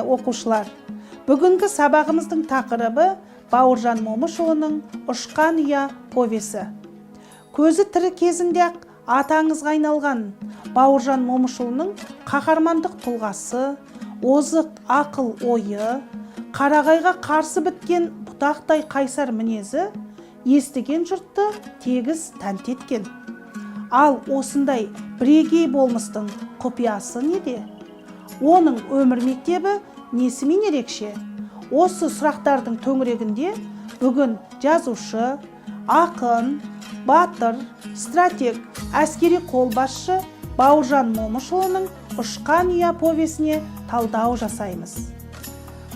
оқушылар, бүгінгі сабағымыздың тақырыбы Бауыржан Момышұлының «Ұшқан ұя» повесі. Көзі тірі кезінде-ақ атаңызға айналған Бауыржан Момышұлының қаһармандық тұлғасы, озық ақыл ойы, қарағайға қарсы біткен бұтақтай қайсар мінезі естіген жұртты тегіс тәнті еткен. Ал осындай бірегей болмыстың құпиясы неде? Оның өмір мектебі несімен ерекше? Осы сұрақтардың төңірегінде бүгін жазушы, ақын, батыр, стратег, әскери қолбасшы Бауыржан Момышұлының «Ұшқан ұя» повесіне талдау жасаймыз.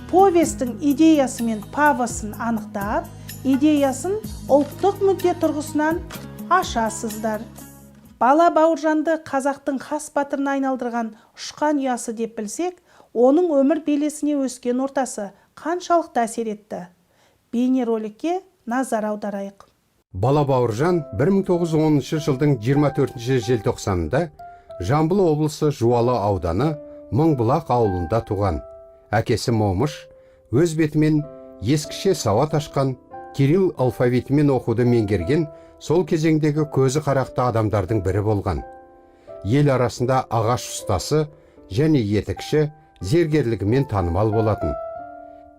Повестің идеясы мен пафосын анықтап, идеясын ұлттық мүдде тұрғысынан ашасыздар. Бала Бауыржанды қазақтың хас батырына айналдырған ұшқан ұясы деп білсек, оның өмір белесіне өскен ортасы қаншалықты әсер етті? Бейнероликке назар аударайық. Бала Бауыржан 1910 жылдың 24 желтоқсанында Жамбыл облысы Жуалы ауданы Мыңбұлақ ауылында туған. Әкесі Момыш өз бетімен ескіше сауат ашқан, кирилл алфавитімен оқуды меңгерген, сол кезеңдегі көзі қарақты адамдардың бірі болған. Ел арасында ағаш ұстасы және етікші, зергерлігімен танымал болатын.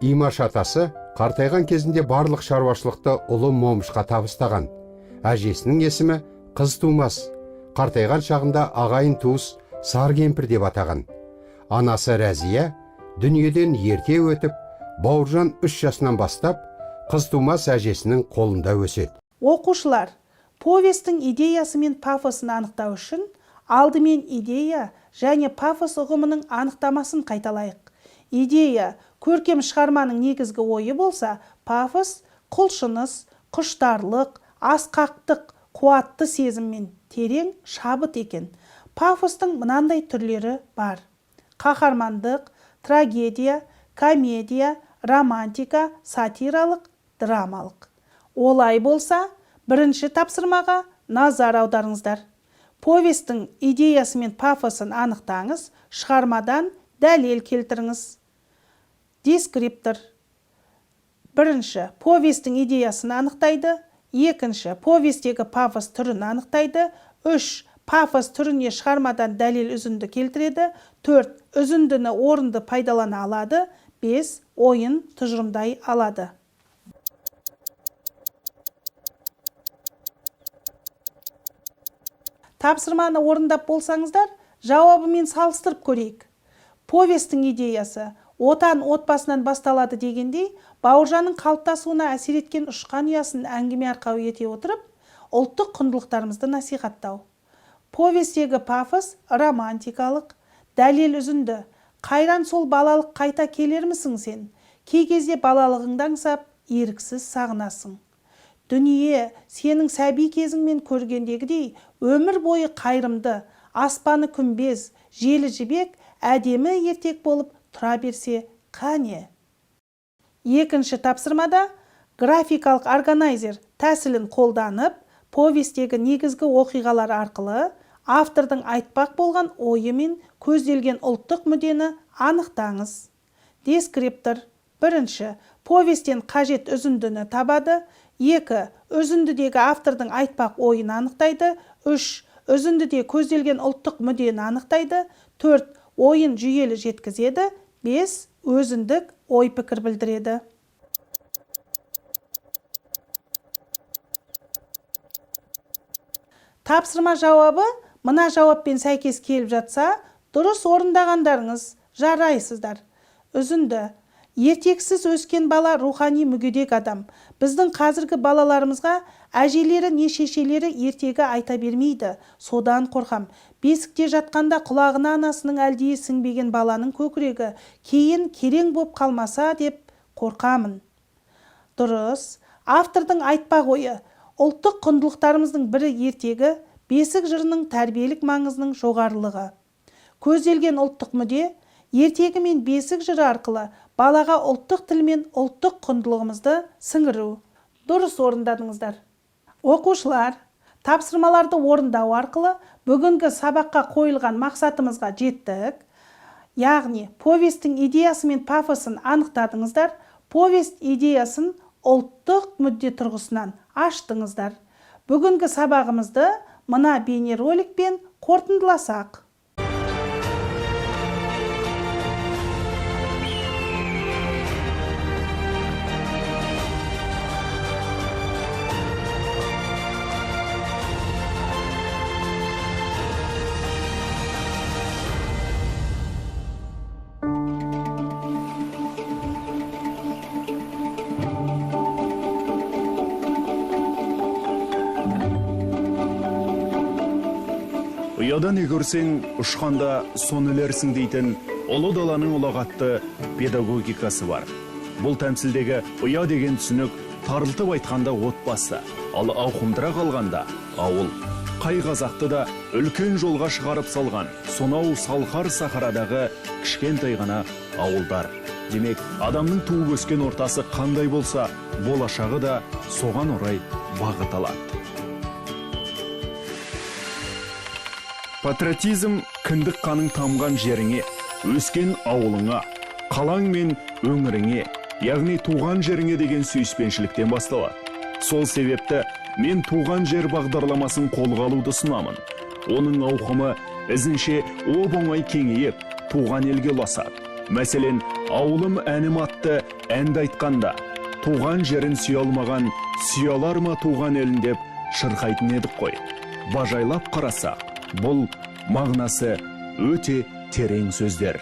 Имаш атасы қартайған кезінде барлық шаруашылықты ұлы Момышқа табыстаған. Әжесінің есімі Қыз Тумас, қартайған шағында ағайын туыс Сар кемпір деп атаған. Анасы Рәзия дүниеден ерте өтіп, Бауыржан 3 жасынан бастап Қыз Тумас әжесінің қолында өседі. Оқушылар, повестің идеясы мен пафосын анықтау үшін алдымен идея және пафос ұғымының анықтамасын қайталайық. Идея көркем шығарманың негізгі ойы болса, пафос құлшыныс, құштарлық, асқақтық, қуатты сезім мен терең шабыт екен. Пафостың мынандай түрлері бар: қаһармандық, трагедия, комедия, романтика, сатиралық, драмалық. Олай болса, бірінші тапсырмаға назар аударыңыздар. Повестің идеясы мен пафосын анықтаңыз, шығармадан дәлел келтіріңіз. Дескриптор. Бірінші, повестің идеясын анықтайды. Екінші, повестегі пафос түрін анықтайды. 3. Пафос түріне шығармадан дәлел үзінді келтіреді. 4. Үзіндіні орынды пайдалана алады. 5. Ойын тұжырымдай алады. Тапсырманы орындап болсаңыздар, жауабымен салыстырып көрейік. Повестің идеясы отан отбасынан басталады дегендей, Бауыржанның қалыптасуына әсер еткен ұшқан ұясын әңгіме арқау ете отырып, ұлттық құндылықтарымызды насихаттау. Повестегі пафос романтикалық, дәлел үзінді. Қайран сол балалық қайта келермісің сен? Кей кезде балалығыңды аңсап, еріксіз сағынасың. Дүние сенің сәби кезіңмен көргендегідей өмір бойы қайырымды, аспаны күмбез, желі жібек, әдемі ертек болып тұра берсе қане? Екінші тапсырмада графикалық органайзер тәсілін қолданып, повестегі негізгі оқиғалар арқылы автордың айтпақ болған ойы мен көзделген ұлттық мүддені анықтаңыз. Дескриптор. Бірінші, повестен қажет үзіндіні табады. 2. Үзіндідегі автордың айтпақ ойын анықтайды. 3. Үзіндіде көзделген ұлттық мүддені анықтайды. 4. Ойын жүйелі жеткізеді. 5. Өзіндік ой пікір білдіреді. Тапсырма жауабы мына жауаппен сәйкес келіп жатса, дұрыс орындағандарыңыз жарайсыздар. Үзінді. Ертексіз өскен бала рухани мүгедек адам. Біздің қазіргі балаларымызға әжелері не шешелері ертегі айта бермейді. Содан қорқам. Бесікте жатқанда құлағына анасының әлдейі сіңбеген баланың көкірегі кейін керең боп қалмаса деп қорқамын. Дұрыс. Автордың айтпақ ойы. Ұлттық құндылықтарымыздың бірі ертегі, бесік жырының тәрбиелік маңызының жоғарылығы. Көзделген ұлттық мүдде ертегі мен бесік жыры арқылы балаға ұлттық тіл мен ұлттық құндылығымызды сіңіру. Дұрыс орындадыңыздар. Оқушылар, тапсырмаларды орындау арқылы бүгінгі сабаққа қойылған мақсатымызға жеттік. Яғни, повестің идеясы мен пафосын анықтадыңыздар, повест идеясын ұлттық мүдде тұрғысынан аштыңыздар. Бүгінгі сабағымызды мына бейнероликпен қорытындыласақ. Ұядан көрсең, ұшқанда сон өлерсің дейтін ұлы даланың ұлағатты педагогикасы бар. Бұл тәмсілдегі ұя деген түсінік тарылтып айтқанда отбасы, ал ауқымдырақ алғанда ауыл. Қай қазақты да үлкен жолға шығарып салған сонау салқар сахарадағы кішкентай ғана ауылдар. Демек, адамның туып өскен ортасы қандай болса, болашағы да соған орай бағыт алады. Патриотизм кіндік қаның тамған жеріңе, өскен ауылыңа, қалаң мен өңіріңе, яғни туған жеріңе деген сүйіспеншіліктен басталады. Сол себепті мен туған жер бағдарламасын қолға алуды ұсынамын. Оның ауқымы ізінше оп-оңай кеңейіп, туған елге ұласады. Мәселен, ауылым әнім атты әнді айтқанда, туған жерін сүйе алмаған, сүйе алар ма туған елін деп шырқайтын едік қой. Бажайлап қарасақ, бұл мағынасы өте терең сөздер.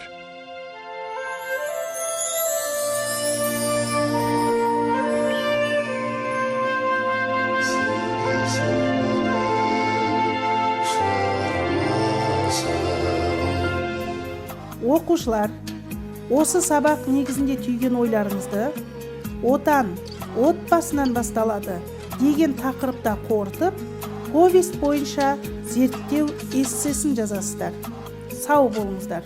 Оқушылар, осы сабақ негізінде түйген ойларыңызды отан, отбасынан басталады деген тақырыпта қорытып, повест бойынша зерттеу эссесін жазасыздар. Сау болыңыздар.